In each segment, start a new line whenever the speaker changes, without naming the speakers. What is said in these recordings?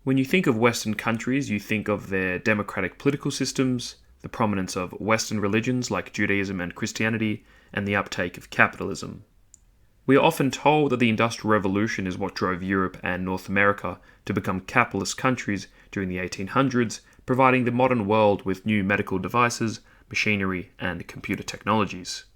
When you think of Western countries, you think of their democratic political systems, the prominence of Western religions like Judaism and Christianity, and the uptake of capitalism. We are often told that the Industrial Revolution is what drove Europe and North America to become capitalist countries during the 1800s, providing the modern world with new medical devices, machinery, and computer technologies.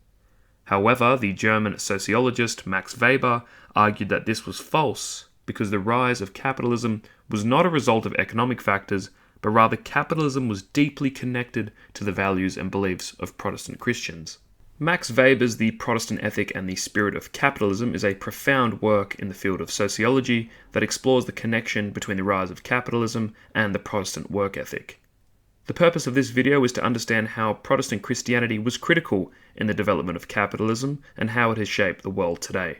However, the German sociologist Max Weber argued that this was false because the rise of capitalism was not a result of economic factors, but rather capitalism was deeply connected to the values and beliefs of Protestant Christians. Max Weber's The Protestant Ethic and the Spirit of Capitalism is a profound work in the field of sociology that explores the connection between the rise of capitalism and the Protestant work ethic. The purpose of this video is to understand how Protestant Christianity was critical in the development of capitalism and how it has shaped the world today.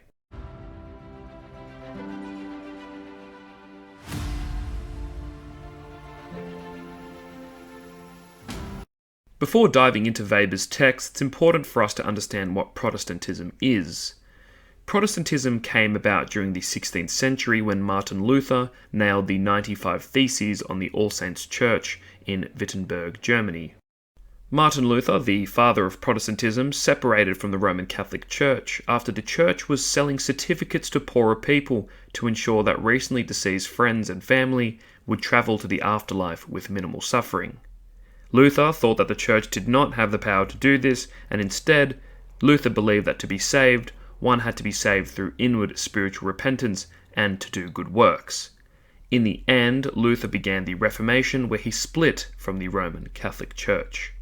Before diving into Weber's text, it's important for us to understand what Protestantism is. Protestantism came about during the 16th century when Martin Luther nailed the 95 Theses on the All Saints Church in Wittenberg, Germany. Martin Luther, the father of Protestantism, separated from the Roman Catholic Church after the church was selling certificates to poorer people to ensure that recently deceased friends and family would travel to the afterlife with minimal suffering. Luther thought that the church did not have the power to do this, and instead, Luther believed that to be saved, one had to be saved through inward spiritual repentance and to do good works. In the end, Luther began the Reformation, where he split from the Roman Catholic Church.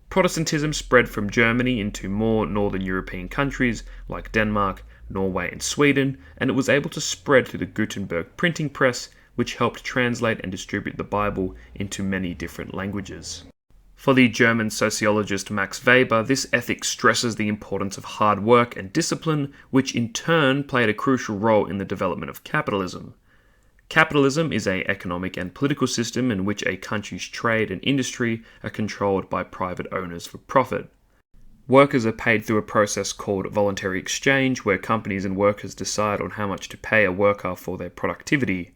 Protestantism spread from Germany into more northern European countries like Denmark, Norway, and Sweden, and it was able to spread through the Gutenberg printing press, which helped translate and distribute the Bible into many different languages. For the German sociologist Max Weber, this ethic stresses the importance of hard work and discipline, which in turn played a crucial role in the development of capitalism. Capitalism is an economic and political system in which a country's trade and industry are controlled by private owners for profit. Workers are paid through a process called voluntary exchange, where companies and workers decide on how much to pay a worker for their productivity.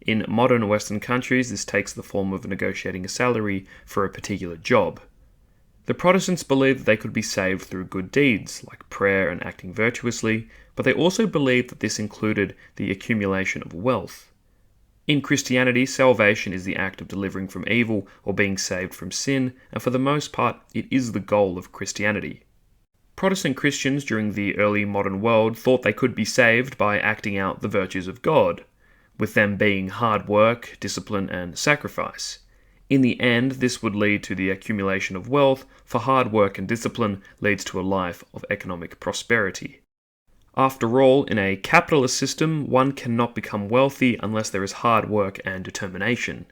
In modern Western countries, this takes the form of negotiating a salary for a particular job. The Protestants believed that they could be saved through good deeds, like prayer and acting virtuously, but they also believed that this included the accumulation of wealth. In Christianity, salvation is the act of delivering from evil or being saved from sin, and for the most part, it is the goal of Christianity. Protestant Christians during the early modern world thought they could be saved by acting out the virtues of God, with them being hard work, discipline, and sacrifice. In the end, this would lead to the accumulation of wealth, for hard work and discipline leads to a life of economic prosperity. After all, in a capitalist system, one cannot become wealthy unless there is hard work and determination.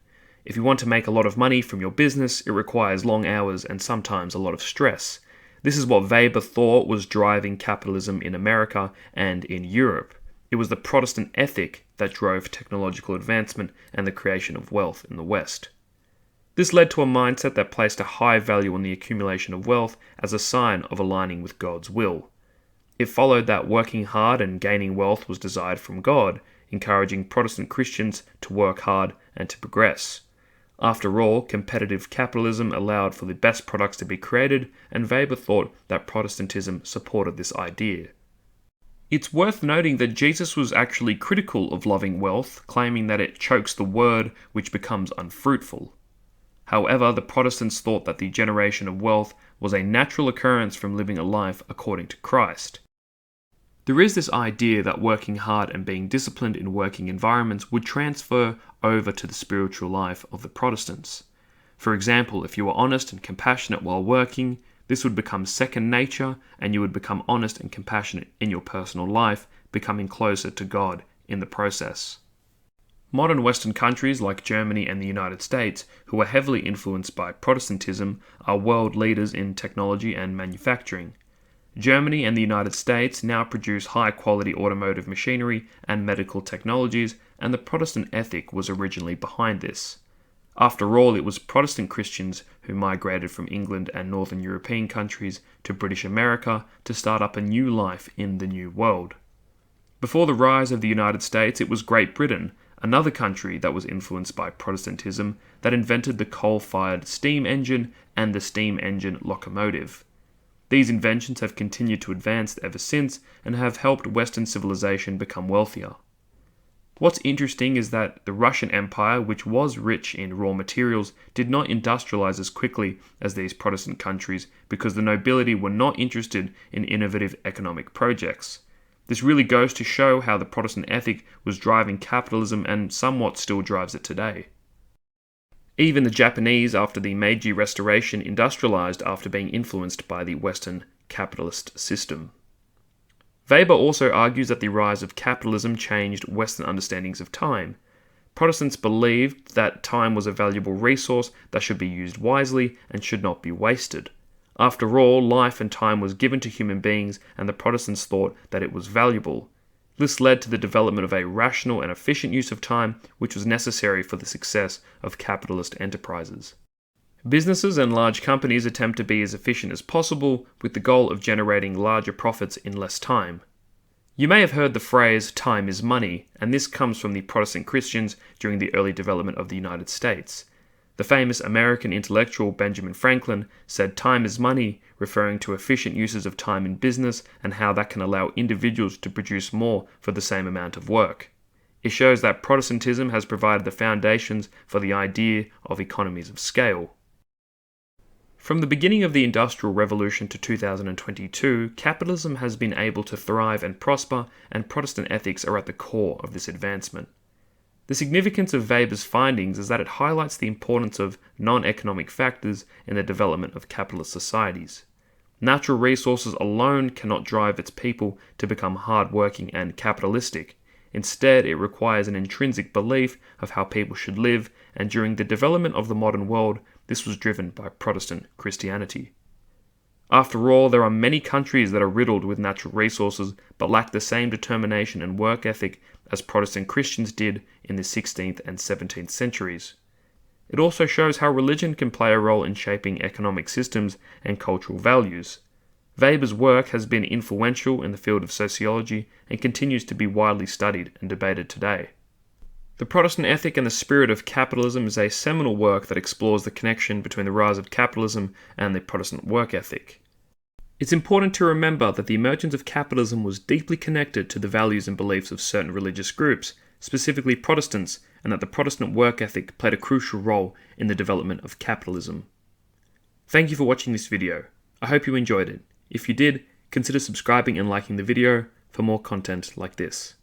If you want to make a lot of money from your business, it requires long hours and sometimes a lot of stress. This is what Weber thought was driving capitalism in America and in Europe. It was the Protestant ethic that drove technological advancement and the creation of wealth in the West. This led to a mindset that placed a high value on the accumulation of wealth as a sign of aligning with God's will. It followed that working hard and gaining wealth was desired from God, encouraging Protestant Christians to work hard and to progress. After all, competitive capitalism allowed for the best products to be created, and Weber thought that Protestantism supported this idea. It's worth noting that Jesus was actually critical of loving wealth, claiming that it chokes the word, which becomes unfruitful. However, the Protestants thought that the generation of wealth was a natural occurrence from living a life according to Christ. There is this idea that working hard and being disciplined in working environments would transfer over to the spiritual life of the Protestants. For example, if you were honest and compassionate while working, this would become second nature, and you would become honest and compassionate in your personal life, becoming closer to God in the process. Modern Western countries like Germany and the United States, who are heavily influenced by Protestantism, are world leaders in technology and manufacturing. Germany and the United States now produce high-quality automotive machinery and medical technologies, and the Protestant ethic was originally behind this. After all, it was Protestant Christians who migrated from England and Northern European countries to British America to start up a new life in the New World. Before the rise of the United States, it was Great Britain, another country that was influenced by Protestantism that invented the coal-fired steam engine and the steam engine locomotive. These inventions have continued to advance ever since and have helped Western civilization become wealthier. What's interesting is that the Russian Empire, which was rich in raw materials, did not industrialize as quickly as these Protestant countries because the nobility were not interested in innovative economic projects. This really goes to show how the Protestant ethic was driving capitalism and somewhat still drives it today. Even the Japanese, after the Meiji Restoration, industrialized after being influenced by the Western capitalist system. Weber also argues that the rise of capitalism changed Western understandings of time. Protestants believed that time was a valuable resource that should be used wisely and should not be wasted. After all, life and time was given to human beings, and the Protestants thought that it was valuable. This led to the development of a rational and efficient use of time, which was necessary for the success of capitalist enterprises. Businesses and large companies attempt to be as efficient as possible with the goal of generating larger profits in less time. You may have heard the phrase, "time is money," and this comes from the Protestant Christians during the early development of the United States. The famous American intellectual Benjamin Franklin said time is money, referring to efficient uses of time in business and how that can allow individuals to produce more for the same amount of work. It shows that Protestantism has provided the foundations for the idea of economies of scale. From the beginning of the Industrial Revolution to 2022, capitalism has been able to thrive and prosper, and Protestant ethics are at the core of this advancement. The significance of Weber's findings is that it highlights the importance of non-economic factors in the development of capitalist societies. Natural resources alone cannot drive its people to become hard-working and capitalistic. Instead, it requires an intrinsic belief of how people should live, and during the development of the modern world, this was driven by Protestant Christianity. After all, there are many countries that are riddled with natural resources but lack the same determination and work ethic as Protestant Christians did in the 16th and 17th centuries. It also shows how religion can play a role in shaping economic systems and cultural values. Weber's work has been influential in the field of sociology and continues to be widely studied and debated today. The Protestant Ethic and the Spirit of Capitalism is a seminal work that explores the connection between the rise of capitalism and the Protestant work ethic. It's important to remember that the emergence of capitalism was deeply connected to the values and beliefs of certain religious groups, specifically Protestants, and that the Protestant work ethic played a crucial role in the development of capitalism. Thank you for watching this video. I hope you enjoyed it. If you did, consider subscribing and liking the video for more content like this.